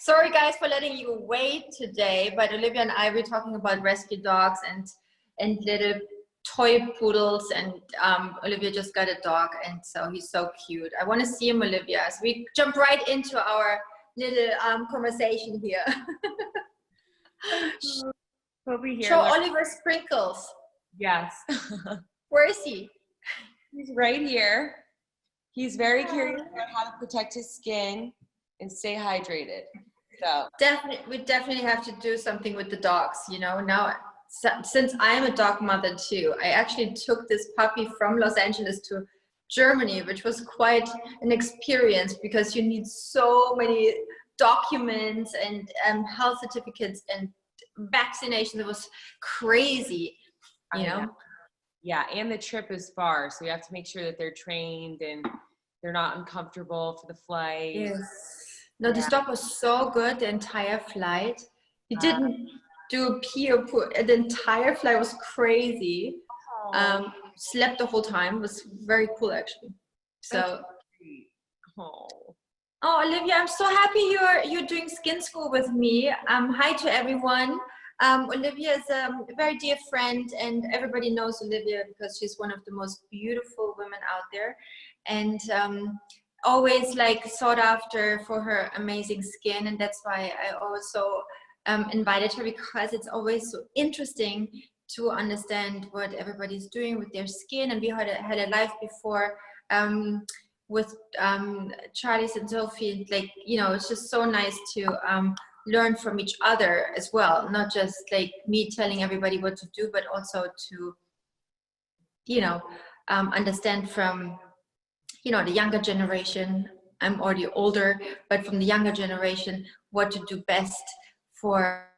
Sorry guys for letting you wait today, but Olivia and I were talking about rescue dogs and little toy poodles, and Olivia just got a dog, and so he's so cute. I want to see him, Olivia. So we jump right into our little conversation here. Over here. Show Oliver Sprinkles. Yes. Where is he? He's right here. He's very curious about how to protect his skin and stay hydrated. So we definitely have to do something with the dogs, you know. Now, since I'm a dog mother too, I actually took this puppy from Los Angeles to Germany, which was quite an experience because you need so many documents and health certificates and vaccinations. It was crazy, you know. Yeah, and the trip is far, so you have to make sure that they're trained and they're not uncomfortable for the flight. Yes. No, this dog was so good the entire flight. He didn't do a pee or poo. The entire flight was crazy. Slept the whole time. It was very cool actually. So Olivia, I'm so happy you're doing skin school with me. Hi to everyone. Olivia is a very dear friend, and everybody knows Olivia because she's one of the most beautiful women out there, and always like sought after for her amazing skin. And that's why I also invited her, because it's always so interesting to understand what everybody's doing with their skin. And we had a live before with Charlie's and Sophie. Like, you know, it's just so nice to learn from each other as well, not just like me telling everybody what to do, but also to, you know, understand from, you know, the younger generation. I'm already older, but from the younger generation, what to do best for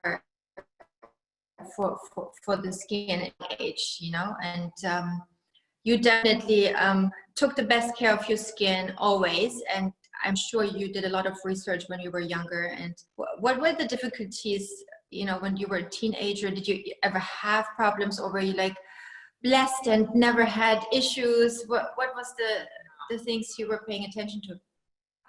the skin age, you know. And you definitely took the best care of your skin always, and I'm sure you did a lot of research when you were younger. And what were the difficulties, you know, when you were a teenager? Did you ever have problems, or were you like blessed and never had issues? What was the things you were paying attention to?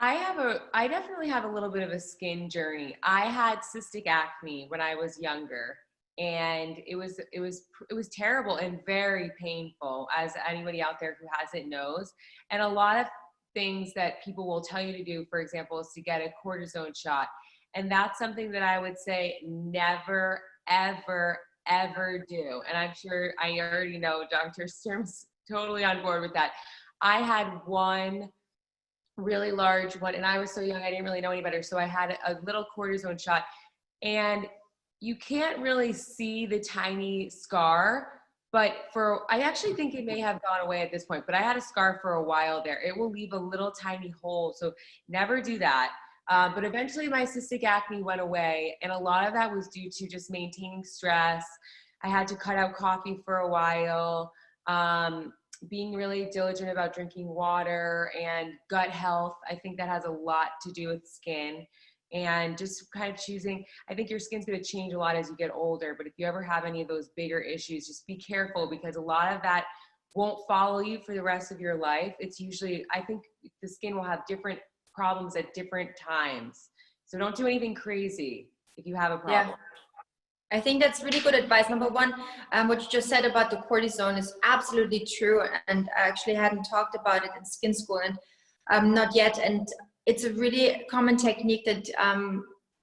I definitely have a little bit of a skin journey. I had cystic acne when I was younger, and it was terrible and very painful, as anybody out there who has it knows. And a lot of things that people will tell you to do, for example, is to get a cortisone shot. And that's something that I would say never, ever, ever do. And I'm sure I already know Dr. Sturm's totally on board with that. I had one really large one, and I was so young, I didn't really know any better. So I had a little cortisone shot, and you can't really see the tiny scar, but I actually think it may have gone away at this point, but I had a scar for a while there. It will leave a little tiny hole, so never do that. But eventually my cystic acne went away, and a lot of that was due to just maintaining stress. I had to cut out coffee for a while, being really diligent about drinking water and gut health. I think that has a lot to do with skin, and just kind of choosing. I think your skin's going to change a lot as you get older, but if you ever have any of those bigger issues, just be careful, because a lot of that won't follow you for the rest of your life. It's usually, I think the skin will have different problems at different times. So don't do anything crazy if you have a problem. Yeah. I think that's really good advice. Number one, what you just said about the cortisone is absolutely true. And I actually hadn't talked about it in skin school, and not yet. And it's a really common technique that,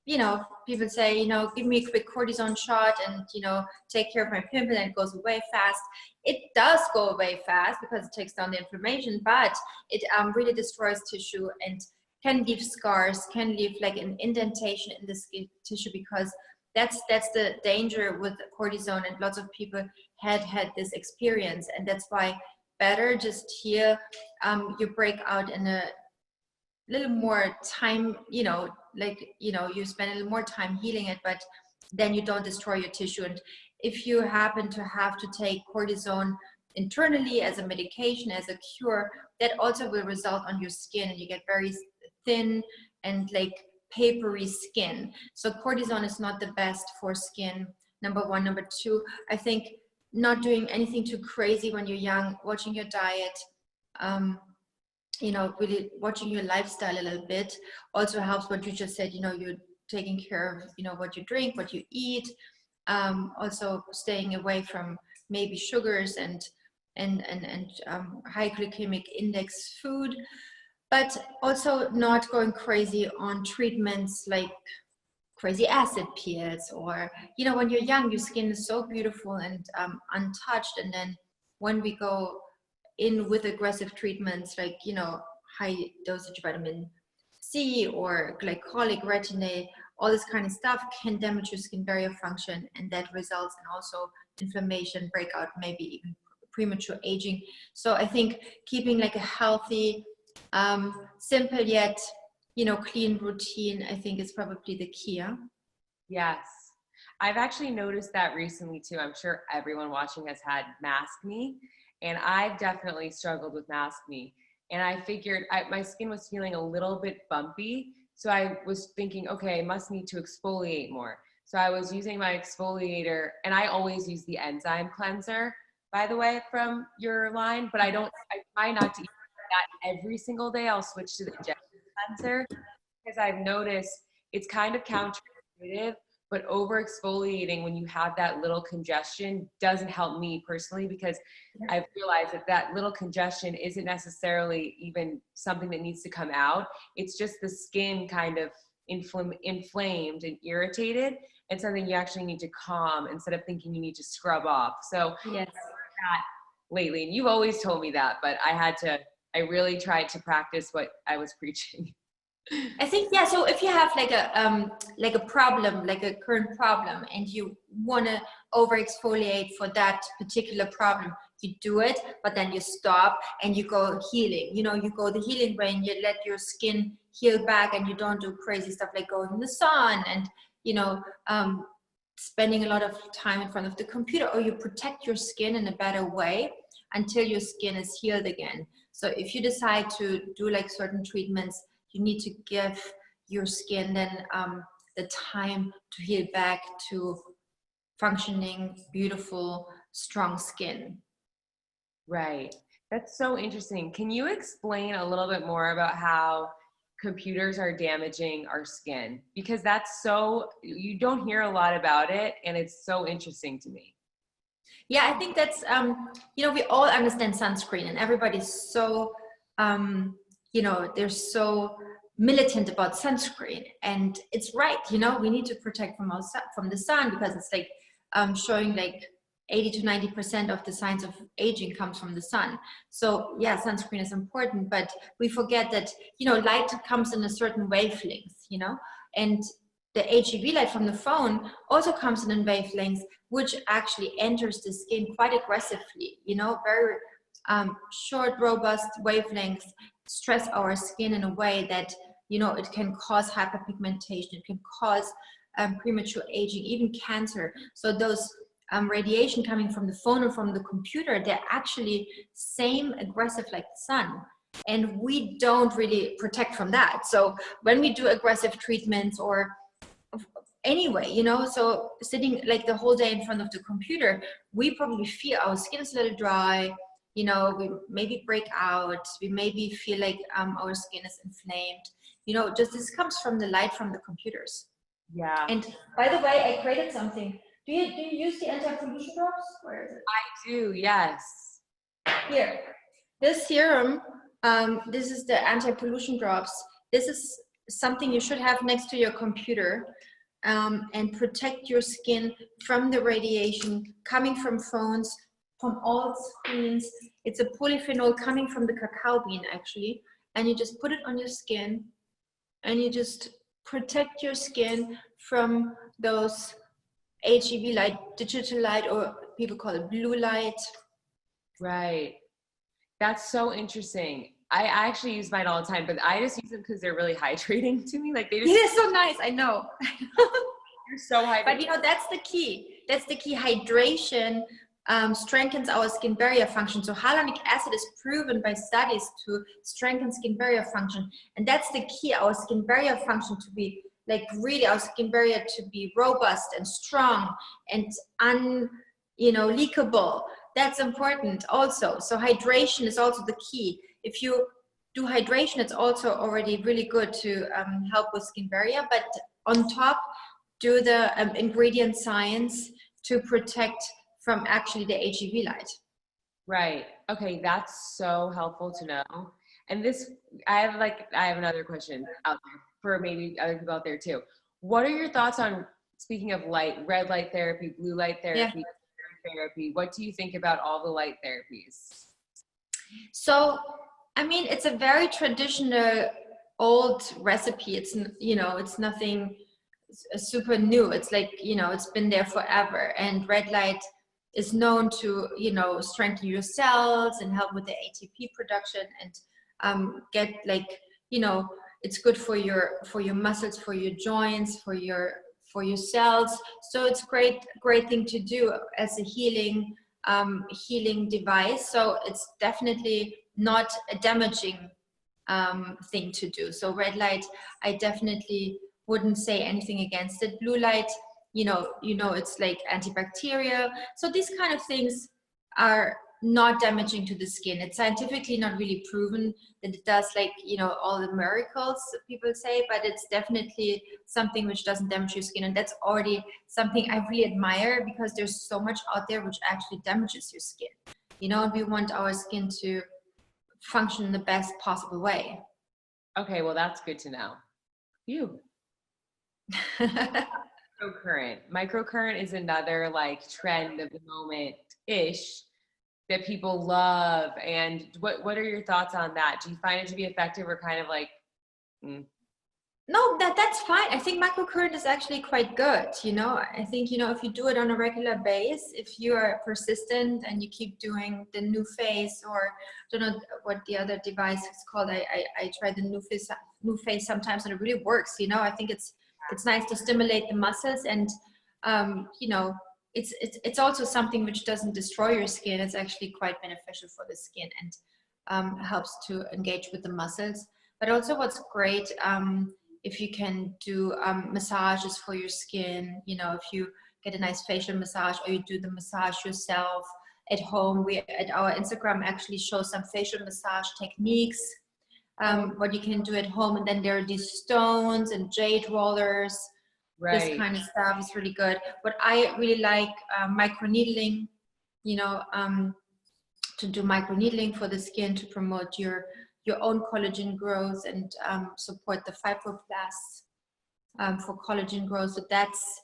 you know, people say, you know, give me a quick cortisone shot and, you know, take care of my pimple and it goes away fast. It does go away fast because it takes down the inflammation, but it really destroys tissue and can leave scars, can leave like an indentation in the skin tissue, because that's the danger with cortisone. And lots of people had this experience, and that's why better just here you break out in a little more time, you know, like, you know, you spend a little more time healing it, but then you don't destroy your tissue. And if you happen to have to take cortisone internally as a medication, as a cure, that also will result on your skin, and you get very thin and like papery skin. So cortisone is not the best for skin, number one. Number two, I think not doing anything too crazy when you're young, watching your diet, you know, really watching your lifestyle a little bit also helps. What you just said, you know, you taking care of, you know, what you drink, what you eat, also staying away from maybe sugars and high glycemic index food, but also not going crazy on treatments like crazy acid pills, or, you know, when you're young, your skin is so beautiful and untouched, and then when we go in with aggressive treatments like, you know, high dosage vitamin C or glycolic retinol, all this kind of stuff can damage your skin barrier function, and that results in also inflammation, breakout, maybe even premature aging. So I think keeping like a healthy, simple yet, you know, clean routine, I think is probably the key. Huh? Yes. I've actually noticed that recently too. I'm sure everyone watching has had mask me, and I've definitely struggled with mask me. And I figured my skin was feeling a little bit bumpy. So I was thinking, okay, I must need to exfoliate more. So I was using my exfoliator, and I always use the Enzyme Cleanser, by the way, from your line, but I try not to use that every single day. I'll switch to the Gel Cleanser because I've noticed it's kind of counterintuitive, but over exfoliating when you have that little congestion doesn't help me personally, because I've realized that little congestion isn't necessarily even something that needs to come out. It's just the skin kind of inflamed and irritated, and something you actually need to calm instead of thinking you need to scrub off. So Yes. that lately, and you've always told me that, but I really tried to practice what I was preaching. I think, yeah, so if you have like a problem, like a current problem, and you want to over exfoliate for that particular problem, you do it, but then you stop and you go healing. You know, you go the healing way and you let your skin heal back, and you don't do crazy stuff like going in the sun and, you know, spending a lot of time in front of the computer, or you protect your skin in a better way until your skin is healed again. So if you decide to do like certain treatments, you need to give your skin then the time to heal back to functioning, beautiful, strong skin. Right. That's so interesting. Can you explain a little bit more about how computers are damaging our skin? Because you don't hear a lot about it, and it's so interesting to me. Yeah, I think that's, you know, we all understand sunscreen, and everybody's so, you know, they're so militant about sunscreen, and it's right. You know, we need to protect from the sun, because it's like showing like 80 to 90% of the signs of aging comes from the sun. So yeah, sunscreen is important, but we forget that, you know, light comes in a certain wavelength, you know, and the HEV light from the phone also comes in wavelengths, which actually enters the skin quite aggressively, you know, very short, robust wavelengths stress our skin in a way that, you know, it can cause hyperpigmentation, it can cause premature aging, even cancer. So those radiation coming from the phone or from the computer, they're actually same aggressive like the sun. And we don't really protect from that. So when we do aggressive treatments, or anyway, you know, so sitting like the whole day in front of the computer, we probably feel our skin is a little dry, you know, we maybe break out, we maybe feel like our skin is inflamed, you know, just this comes from the light from the computers. Yeah. And by the way, I created something. Do you use the anti-pollution drops? Where is it? I do, yes. Here, this serum, this is the anti-pollution drops. This is something you should have next to your computer, and protect your skin from the radiation coming from phones, from all screens. It's a polyphenol coming from the cacao bean, actually. And you just put it on your skin, and you just protect your skin from those HEV light, digital light, or people call it blue light. Right. That's so interesting. I actually use mine all the time, but I just use them because they're really hydrating to me. Like they just— It is so nice. I know. You're so hydrating. But you know, that's the key. That's the key. Hydration strengthens our skin barrier function. So hyaluronic acid is proven by studies to strengthen skin barrier function. And that's the key, our skin barrier function to be like really, our skin barrier to be robust and strong and leakable. That's important also. So hydration is also the key. If you do hydration, it's also already really good to help with skin barrier. But on top do the ingredient science to protect from actually the HEV light. Right. Okay, that's so helpful to know. And this, I have another question out there for maybe other people out there too. What are your thoughts on, speaking of light, red light therapy, blue light therapy, therapy? What do you think about all the light therapies? So, I mean, it's a very traditional old recipe. It's, you know, it's nothing super new. It's like, you know, it's been there forever. And red light is known to, you know, strengthen your cells and help with the ATP production and get like, you know, it's good for your muscles, for your joints, for your cells. So it's great thing to do as a healing device. So it's definitely not a damaging thing to do. So red light, I definitely wouldn't say anything against it. Blue light, you know, it's like antibacterial. So these kind of things are not damaging to the skin. It's scientifically not really proven that it does, like, you know, all the miracles people say, but it's definitely something which doesn't damage your skin. And that's already something I really admire, because there's so much out there which actually damages your skin, you know, and we want our skin to function in the best possible way. Okay, well, that's good to know. You. Microcurrent is another like trend of the moment-ish that people love. And what are your thoughts on that? Do you find it to be effective, or kind of like No, that's fine. I think microcurrent is actually quite good. You know, I think, you know, if you do it on a regular base, if you are persistent and you keep doing the new phase, or I don't know what the other device is called. I try the new phase sometimes, and it really works. You know, I think it's nice to stimulate the muscles, and you know, it's also something which doesn't destroy your skin. It's actually quite beneficial for the skin, and helps to engage with the muscles. But also what's great, if you can do massages for your skin, you know, if you get a nice facial massage, or you do the massage yourself at home. We at our Instagram actually show some facial massage techniques, what you can do at home. And then there are these stones and jade rollers. Right. This kind of stuff is really good. What I really like, microneedling, you know, to do microneedling for the skin to promote your own collagen growth, and support the fibroblasts for collagen growth. So that's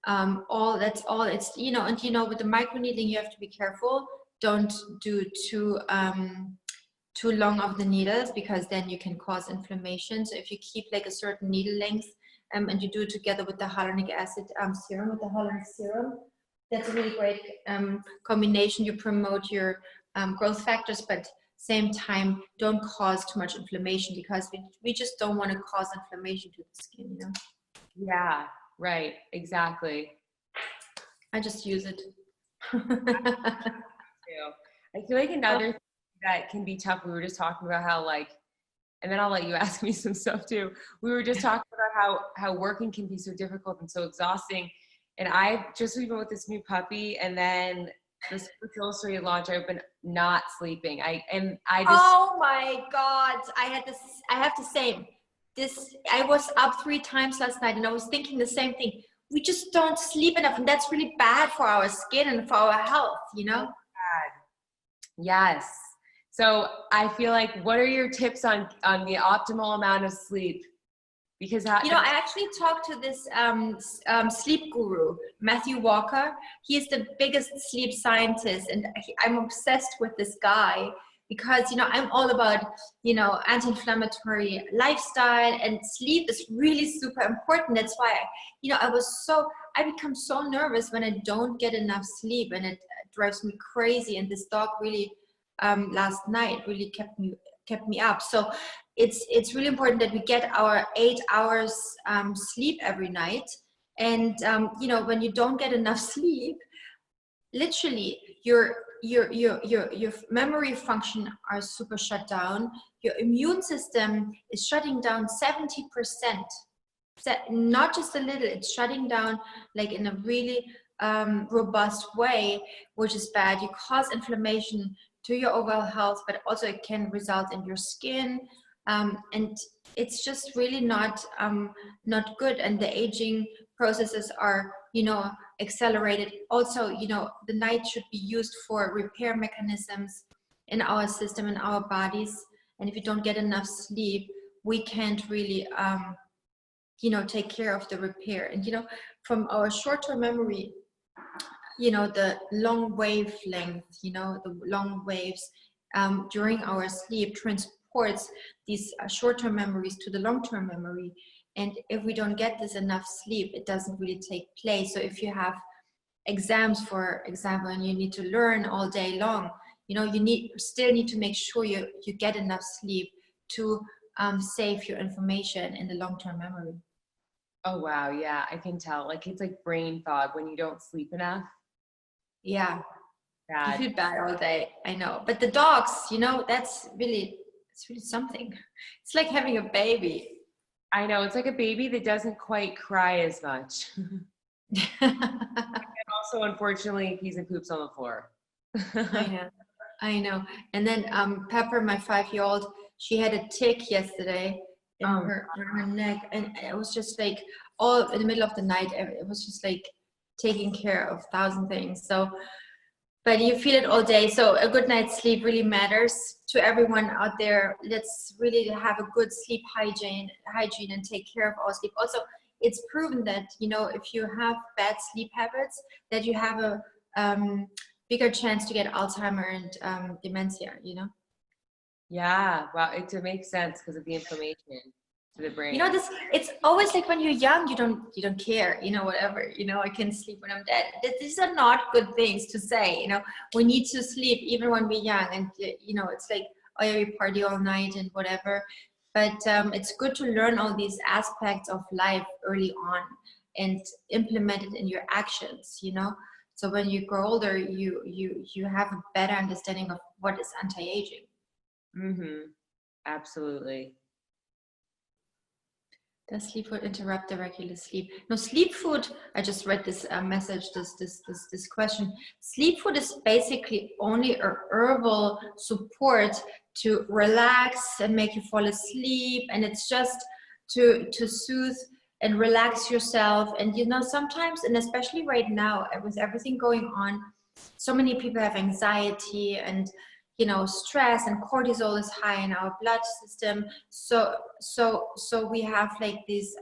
all. It's, you know, and you know, with the microneedling, you have to be careful. Don't do too long of the needles, because then you can cause inflammation. So if you keep like a certain needle length, and you do it together with the hyaluronic acid serum, with the hyaluronic serum, that's a really great combination. You promote your growth factors, but same time don't cause too much inflammation, because we just don't want to cause inflammation to the skin, you know. Yeah, right, exactly. I just use it. I feel like another thing that can be tough, we were just talking about how, like, and then I'll let you ask me some stuff too. We were just talking about how working can be so difficult and so exhausting. And I just been with this new puppy, and then this Illustrated launch, I've been not sleeping. I just. Oh my God! I have the same. I was up 3 times last night, and I was thinking the same thing. We just don't sleep enough, and that's really bad for our skin and for our health, you know. Yes. So I feel like, what are your tips on the optimal amount of sleep? Because you know, I actually talked to this sleep guru, Matthew Walker. He is the biggest sleep scientist, and I'm obsessed with this guy, because, you know, I'm all about, you know, anti-inflammatory lifestyle, and sleep is really super important. That's why, you know, I become so nervous when I don't get enough sleep, and it drives me crazy. And this dog really, last night really kept me up. So it's really important that we get our 8 hours sleep every night. And you know, when you don't get enough sleep, literally your memory function are super shut down. Your immune system is shutting down 70%. Not just a little, it's shutting down like in a really robust way, which is bad. You cause inflammation to your overall health, but also it can result in your skin, And it's just really not good. And the aging processes are, accelerated. Also, the night should be used for repair mechanisms in our system, in our bodies. And if you don't get enough sleep, we can't really, take care of the repair. And, from our short-term memory, the long wavelength, the long waves during our sleep transports these short-term memories to the long-term memory. And if we don't get this enough sleep, it doesn't really take place. So if you have exams, for example, and you need to learn all day long, you still need to make sure you get enough sleep to save your information in the long-term memory. Oh, wow. Yeah, I can tell. Like, it's like brain fog when you don't sleep enough. Yeah. Bad. You feel bad all day. I know. But the dogs, it's really something. It's like having a baby. I know. It's like a baby that doesn't quite cry as much. And also, unfortunately, pees and poops on the floor. I know. And then Pepper, my 5-year-old, she had a tick yesterday in her neck, and it was just like all in the middle of the night. It was just like taking care of 1,000 things. So, but you feel it all day. So a good night's sleep really matters to everyone out there. Let's really have a good sleep hygiene and take care of our sleep. Also, it's proven that, if you have bad sleep habits, that you have a bigger chance to get Alzheimer and dementia, Yeah, well, it makes sense because of the inflammation to the brain. It's always like when you're young, you don't care, whatever, I can sleep when I'm dead. These are not good things to say, we need to sleep even when we're young, and it's like, oh yeah, we party all night and whatever. But it's good to learn all these aspects of life early on and implement it in your actions, so when you grow older, you have a better understanding of what is anti-aging. Mm-hmm. Absolutely. Does sleep food interrupt the regular sleep? No, sleep food, I just read this message, this question. Sleep food is basically only a herbal support to relax and make you fall asleep. And it's just to soothe and relax yourself. And, sometimes, and especially right now, with everything going on, so many people have anxiety and, stress, and cortisol is high in our blood system. So we have like these,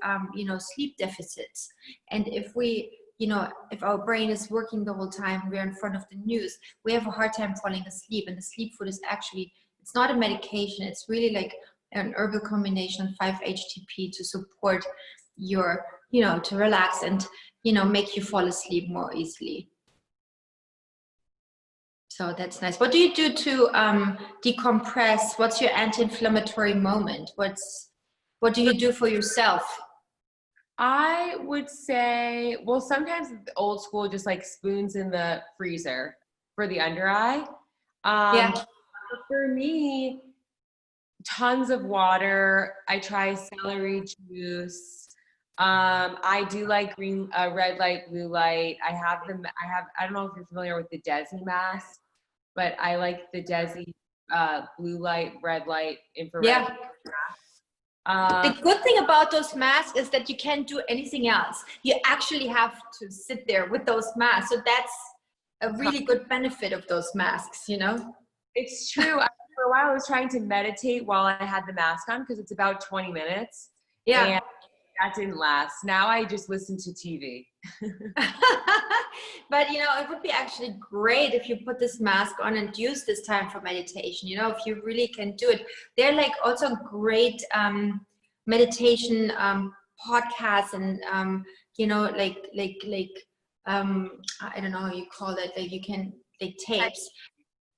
sleep deficits. And if we, if our brain is working the whole time, we're in front of the news, we have a hard time falling asleep. And the sleep food is actually, it's not a medication. It's really like an herbal combination of 5-HTP to support your, to relax and, make you fall asleep more easily. So that's nice. What do you do to decompress? What's your anti-inflammatory moment? What do you do for yourself? I would say, well, sometimes old school, just like spoons in the freezer for the under eye. Yeah. For me, tons of water. I try celery juice. I do like green, red light, blue light. I don't know if you're familiar with the Desi mask, but I like the Desi blue light, red light, infrared. Yeah. The good thing about those masks is that you can't do anything else. You actually have to sit there with those masks. So that's a really good benefit of those masks, It's true. For a while, I was trying to meditate while I had the mask on because it's about 20 minutes. Yeah. And that didn't last. Now I just listen to TV. But, it would be actually great if you put this mask on and use this time for meditation, if you really can do it. They're like also great meditation podcasts and, I don't know how you call it, like you can, like tapes.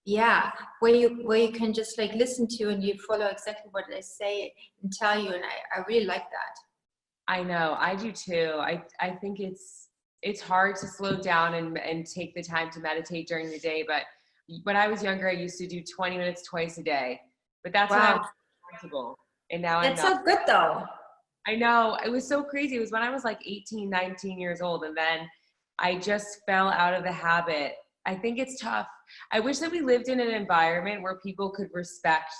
Yeah, where you can just like listen to and you follow exactly what they say and tell you. And I really like that. I know, I do too. I think it's hard to slow down and take the time to meditate during the day. But when I was younger, I used to do 20 minutes twice a day. But that's when I was comfortable. And now I'm not. That's so good though. I know, it was so crazy. It was when I was like 18, 19 years old. And then I just fell out of the habit. I think it's tough. I wish that we lived in an environment where people could respect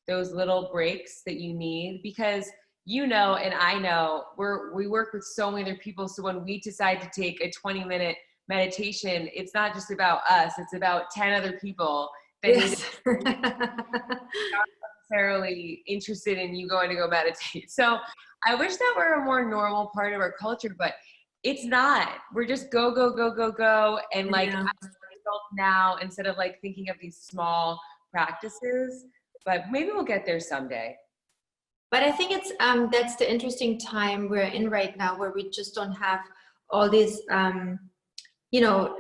those little breaks that you need, because you know, and I know we work with so many other people. So when we decide to take a 20-minute meditation, it's not just about us, it's about 10 other people that Yes. not necessarily interested in you going to go meditate. So I wish that were a more normal part of our culture, but it's not. We're just go, go, go, go, go. And like, Yeah. now, instead of like thinking of these small practices, but maybe we'll get there someday. But I think it's that's the interesting time we're in right now, where we just don't have all these you know,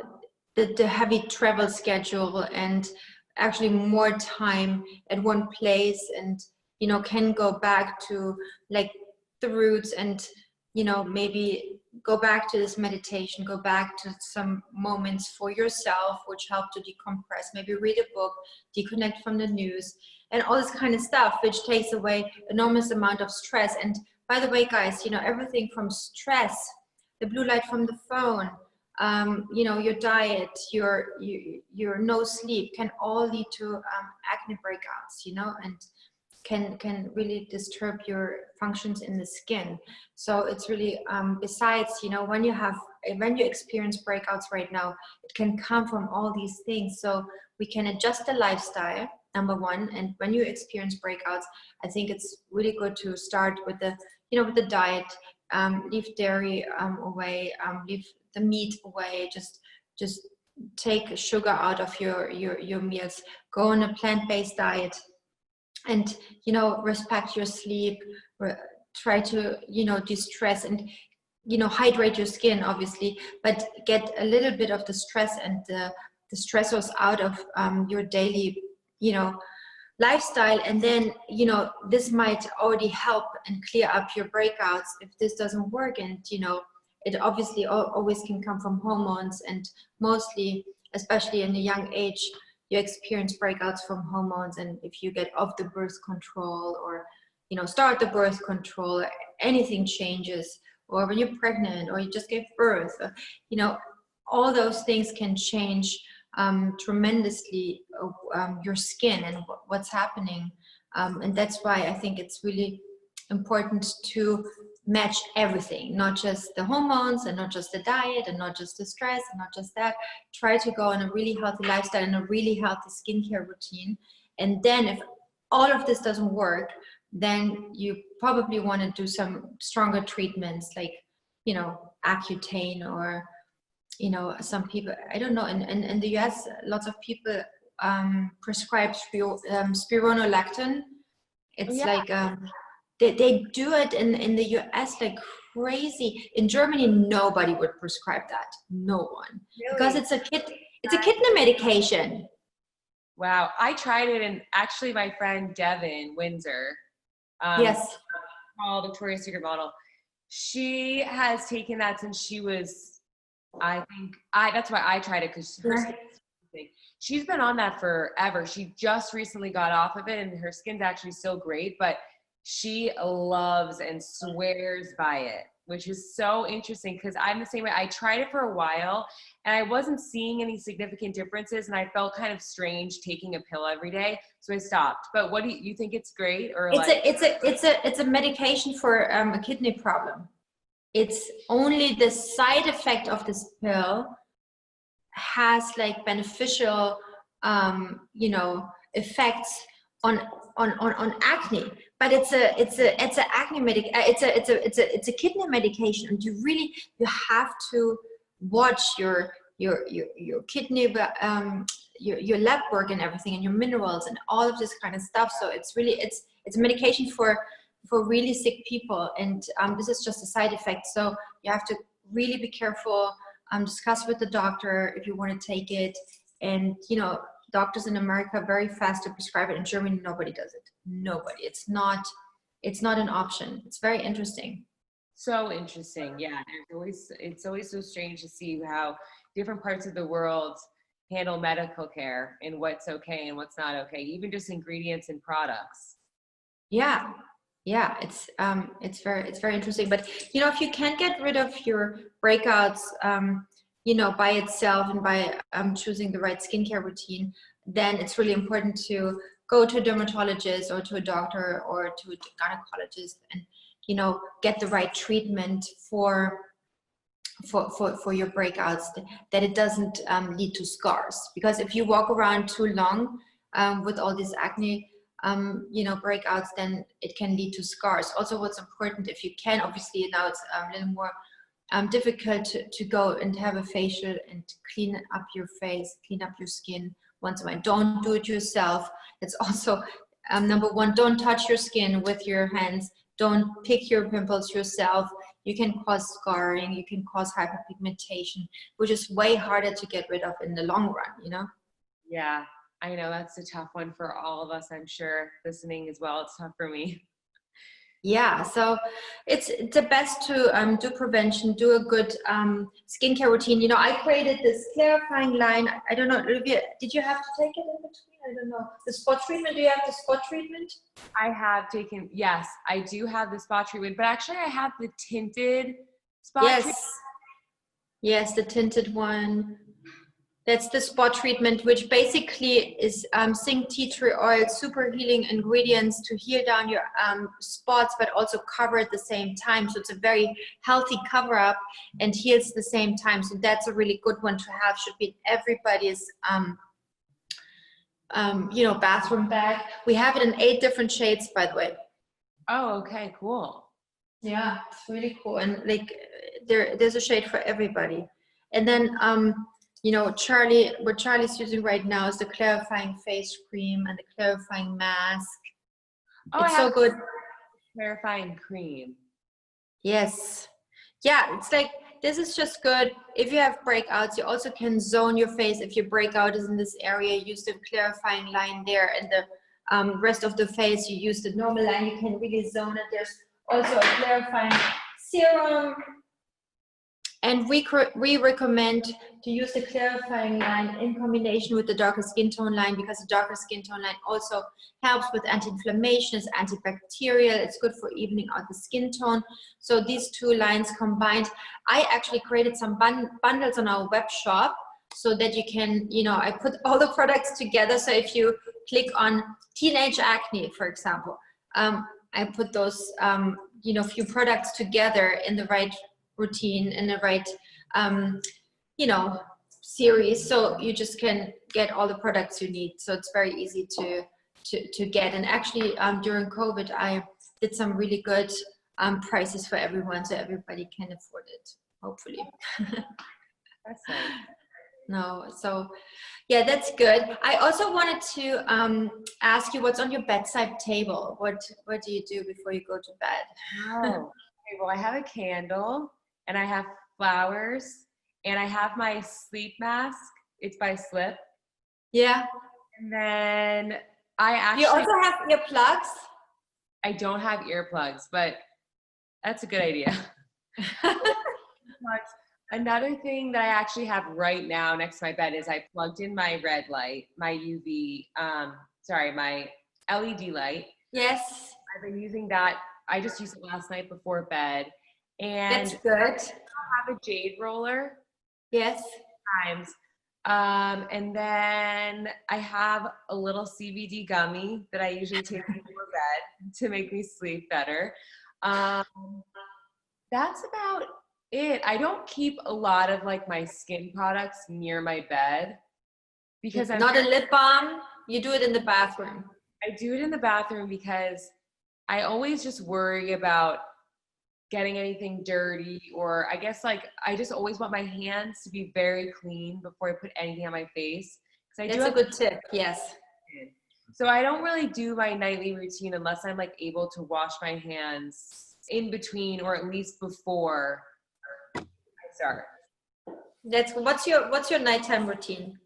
the heavy travel schedule, and actually more time at one place, and you know, can go back to like the roots, and you know, maybe go back to this meditation, go back to some moments for yourself which help to decompress, maybe read a book, deconnect from the news, and all this kind of stuff, which takes away enormous amount of stress. And by the way, guys, you know, everything from stress, the blue light from the phone, you know, your diet, your no sleep can all lead to acne breakouts, you know, and can really disturb your functions in the skin. So it's really besides, you know, when you experience breakouts right now, it can come from all these things. So we can adjust the lifestyle, number one. And when you experience breakouts, I think it's really good to start with the, you know, with the diet. Leave dairy away, leave the meat away, just take sugar out of your meals, go on a plant-based diet, and you know, respect your sleep, try to, you know, de-stress, and you know, hydrate your skin obviously, but get a little bit of the stress and the stressors out of your daily, you know, lifestyle. And then, you know, this might already help and clear up your breakouts if this doesn't work. And you know, it obviously always can come from hormones, and mostly, especially in a young age, you experience breakouts from hormones. And if you get off the birth control, or you know, start the birth control, anything changes, or when you're pregnant, or you just gave birth, you know, all those things can change tremendously your skin and what's happening. And that's why I think it's really important to match everything, not just the hormones, and not just the diet, and not just the stress, and not just that. Try to go on a really healthy lifestyle and a really healthy skincare routine. And then if all of this doesn't work, then you probably want to do some stronger treatments, like, you know, Accutane, or you know, some people, I don't know, in the US, lots of people prescribe spironolactone. It's like, they do it in the US like crazy. In Germany, nobody would prescribe that. No one. Really? Because it's a kidney medication. Wow. I tried it, and actually my friend Devin Windsor, yes, Victoria's Secret model, she has taken that since she was, I think that's why I tried it, because she's been on that forever. She just recently got off of it, and her skin's actually still great, but she loves and swears by it, which is so interesting, because I'm the same way. I tried it for a while, and I wasn't seeing any significant differences, and I felt kind of strange taking a pill every day, so I stopped. But what do you think? It's great, or it's a medication for a kidney problem. It's only the side effect of this pill has like beneficial, you know, effects on acne. But it's a acne it's a kidney medication, and you have to watch your kidney, your lab work and everything, and your minerals and all of this kind of stuff. So it's really it's a medication for really sick people, and this is just a side effect. So you have to really be careful, discuss with the doctor if you want to take it. And you know, doctors in America are very fast to prescribe it. In Germany, nobody does it. Nobody. It's not an option. It's very interesting. So interesting. Yeah. It's always so strange to see how different parts of the world handle medical care, and what's okay and what's not okay, even just ingredients and products. Yeah. Yeah, it's very interesting. But you know, if you can't get rid of your breakouts, you know, by itself, and by choosing the right skincare routine, then it's really important to go to a dermatologist or to a doctor or to a gynecologist and, you know, get the right treatment for your breakouts, that it doesn't lead to scars. Because if you walk around too long with all this acne, you know, breakouts, then it can lead to scars. Also, what's important, if you can, obviously now it's a little more difficult to go and have a facial and clean up your face, clean up your skin once in a while. Don't do it yourself. It's also number one, don't touch your skin with your hands. Don't pick your pimples yourself. You can cause scarring, you can cause hyperpigmentation, which is way harder to get rid of in the long run, you know? Yeah, I know that's a tough one for all of us, I'm sure, listening as well. It's tough for me. Yeah, so it's the best to do prevention, do a good skincare routine. You know, I created this clarifying line. I don't know, Olivia, did you have to take it in between? I don't know. The spot treatment, do you have the spot treatment? I have taken, yes, I do have the spot treatment, but actually I have the tinted spot treatment. Yes, the tinted one. That's the spot treatment, which basically is zinc tea tree oil, super healing ingredients to heal down your spots, but also cover at the same time. So it's a very healthy cover up and heals at the same time. So that's a really good one to have. Should be in everybody's, you know, bathroom bag. We have it in 8 different shades, by the way. Oh, okay, cool. Yeah, it's really cool. And like there's a shade for everybody. And then, you know, what Charlie's using right now is the clarifying face cream and the clarifying mask. Oh, it's so good. Clarifying cream. Yes. Yeah, it's like, this is just good. If you have breakouts, you also can zone your face. If your breakout is in this area, use the clarifying line there, and the rest of the face, you use the normal line. You can really zone it. There's also a clarifying serum. And we recommend to use the clarifying line in combination with the darker skin tone line, because the darker skin tone line also helps with anti-inflammation, it's antibacterial, it's good for evening out the skin tone. So these 2 lines combined, I actually created some bundles on our web shop so that you can, you know, I put all the products together. So if you click on teenage acne, for example, I put those, you know, few products together in the right routine, in the right you know, series, so you just can get all the products you need. So it's very easy to get. And actually during COVID I did some really good prices for everyone, so everybody can afford it, hopefully. That's nice. No, so yeah, that's good. I also wanted to ask you, what's on your bedside table? What do you do before you go to bed? Oh, okay, well, I have a candle, and I have flowers, and I have my sleep mask. It's by Slip. Yeah. And then I actually... You also have earplugs? I don't have earplugs, but that's a good idea. Another thing that I actually have right now next to my bed is I plugged in my red light, my UV, my LED light. Yes. I've been using that. I just used it last night before bed. And that's good. I have a jade roller. Yes. Times. And then I have a little CBD gummy that I usually take before bed to make me sleep better. That's about it. I don't keep a lot of like my skin products near my bed because I'm not a lip balm. You do it in the bathroom. I do it in the bathroom because I always just worry about getting anything dirty, or I guess like I just always want my hands to be very clean before I put anything on my face. That's a good tip. Yes. So I don't really do my nightly routine unless I'm like able to wash my hands in between, or at least before I start. What's your nighttime routine?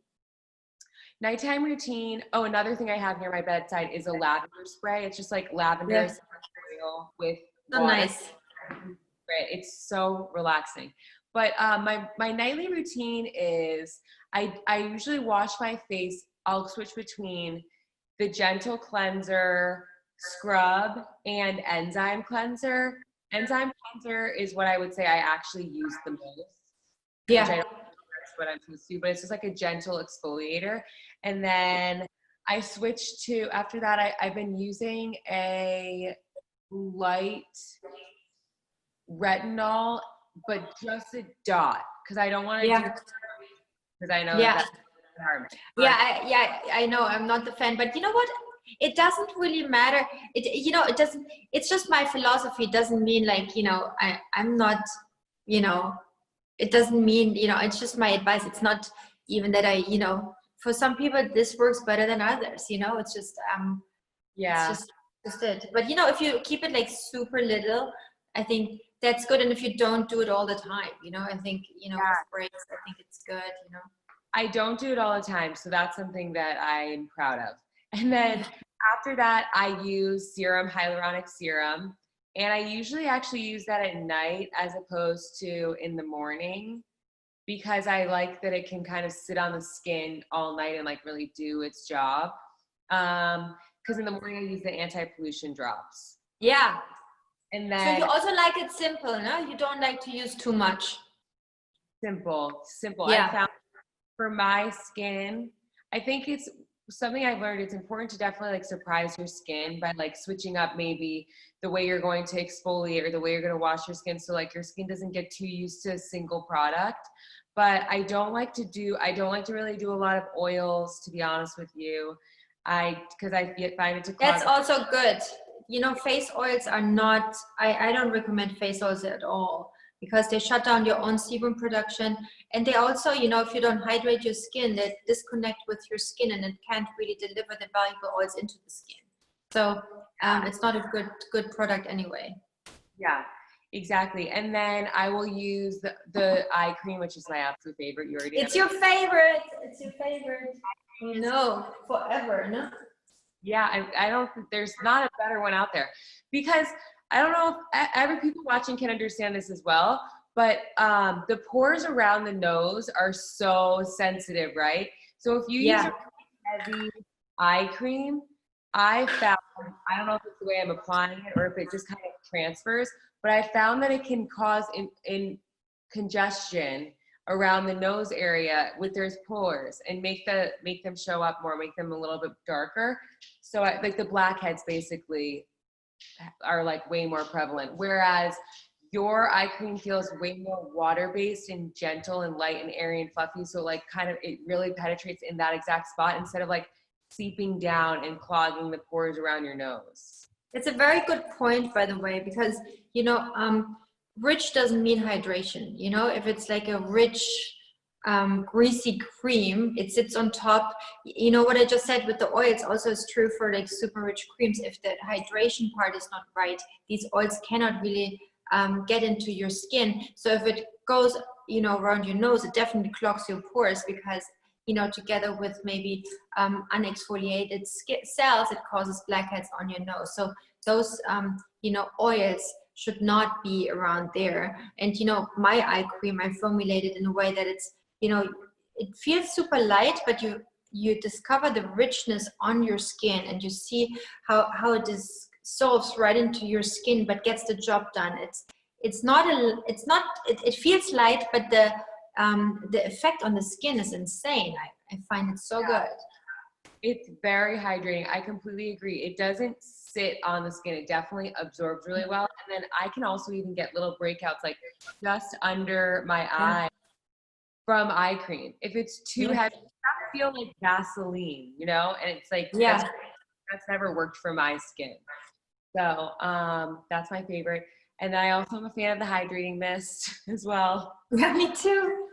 Nighttime routine. Oh, another thing I have near my bedside is a lavender spray. It's just like lavender oil with water. Nice. It's so relaxing. But my nightly routine is I usually wash my face. I'll switch between the Gentle Cleanser, Scrub, and Enzyme Cleanser. Enzyme Cleanser is what I would say I actually use the most. Yeah. Which I don't know if that's what I'm supposed to do, but it's just like a gentle exfoliator. And then I switched to, after that, I've been using a light retinol, but just a dot, because I don't want to do, Yeah. because I know Yeah. that's harm. I know I'm not the fan, but you know what? It doesn't really matter. It doesn't, it's just my philosophy. It doesn't mean like, I'm not, it doesn't mean, it's just my advice. It's not even that for some people this works better than others, it's just, Yeah. it's just it. But if you keep it like super little, I think that's good. And if you don't do it all the time, I think, with breaks, I think it's good. I don't do it all the time, so that's something that I'm proud of. And then after that, I use hyaluronic serum, and I usually actually use that at night as opposed to in the morning, because I like that it can kind of sit on the skin all night and like really do its job. Because in the morning I use the anti-pollution drops. Yeah. And So then you also like it simple, no? You don't like to use too much. simple. Yeah. I found for my skin, I think it's something I've learned. It's important to definitely like surprise your skin by like switching up maybe the way you're going to exfoliate or the way you're going to wash your skin, so like your skin doesn't get too used to a single product. But I don't like to really do a lot of oils, to be honest with you. Because I find it to clog. That's also good. Face oils are not, I don't recommend face oils at all, because they shut down your own sebum production. And they also, if you don't hydrate your skin, they disconnect with your skin and it can't really deliver the valuable oils into the skin. So it's not a good product anyway. Yeah, exactly. And then I will use the eye cream, which is my absolute favorite. You already know. It's your favorite. It's your favorite. Forever, no? Yeah, I don't think there's not a better one out there, because I don't know if every people watching can understand this as well, but the pores around the nose are so sensitive, right? So if you use a heavy eye cream, I don't know if it's the way I'm applying it or if it just kind of transfers, but I found that it can cause in congestion around the nose area with their pores and make them show up more, make them a little bit darker. So like the blackheads basically are like way more prevalent, whereas your eye cream feels way more water-based and gentle and light and airy and fluffy. So like kind of it really penetrates in that exact spot instead of like seeping down and clogging the pores around your nose. It's a very good point, by the way, because rich doesn't mean hydration. If it's like a rich greasy cream, it sits on top. What I just said with the oils also is true for like super rich creams. If the hydration part is not right, these oils cannot really get into your skin. So if it goes around your nose, it definitely clogs your pores, because together with maybe unexfoliated cells, it causes blackheads on your nose. So those oils should not be around there. And my eye cream, I formulated in a way that it's it feels super light, but you discover the richness on your skin, and you see how it dissolves right into your skin but gets the job done. It feels light, but the effect on the skin is insane. I find it so good. It's very hydrating. I completely agree. It doesn't sit on the skin. It definitely absorbs really well. And then I can also even get little breakouts like just under my eye from eye cream. If it's too heavy, I feel like Vaseline, and it's like, that's never worked for my skin. So that's my favorite. And then I also am a fan of the hydrating mist as well. Yeah, me too.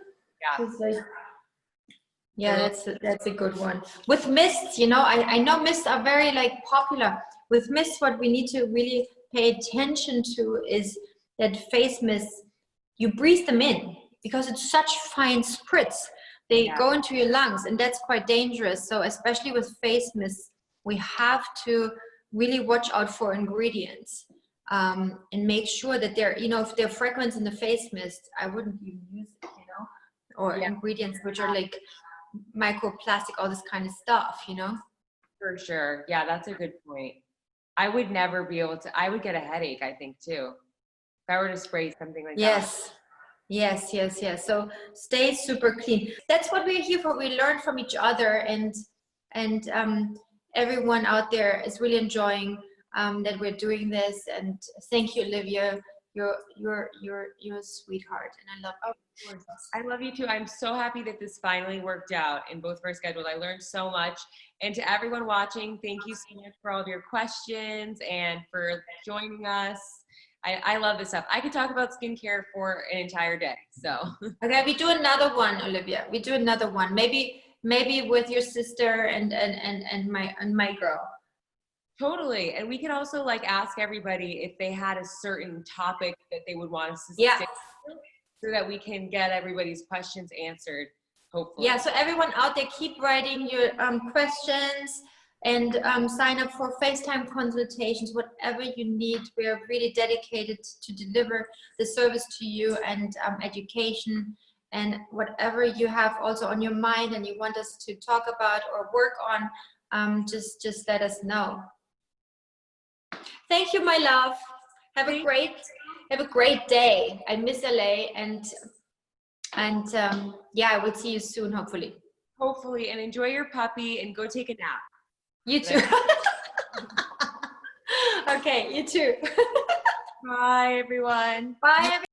Yeah. That's a good one. With mists, I know mists are very like popular. With mists, what we need to really pay attention to is that face mists, you breathe them in, because it's such fine spritz. They go into your lungs, and that's quite dangerous. So especially with face mists, we have to really watch out for ingredients and make sure that they're, if they're fragrance in the face mist, I wouldn't even use it, or ingredients which are like microplastic, all this kind of stuff, For sure. Yeah, that's a good point. I would never be able to, I would get a headache, I think, too, if I were to spray something like that. Yes. So stay super clean. That's what we're here for. We learn from each other, and everyone out there is really enjoying that we're doing this. And thank you, Olivia. You're a sweetheart, and I love you. Of course. I love you too. I'm so happy that this finally worked out in both of our schedules. I learned so much. And to everyone watching, thank you so much for all of your questions and for joining us. I love this stuff. I could talk about skincare for an entire day. So okay, we do another one, Olivia. We do another one. Maybe with your sister and my girl. Totally. And we could also like ask everybody if they had a certain topic that they would want us to Yeah. stick to, so that we can get everybody's questions answered, hopefully. Yeah, so everyone out there, keep writing your questions and sign up for FaceTime consultations, whatever you need. We are really dedicated to deliver the service to you, and education, and whatever you have also on your mind and you want us to talk about or work on, just let us know. Thank you, my love. Have a great day. I miss LA, and yeah, I will see you soon, hopefully. Hopefully, and enjoy your puppy and go take a nap. You too. Okay, you too. Bye, everyone. Bye, everyone.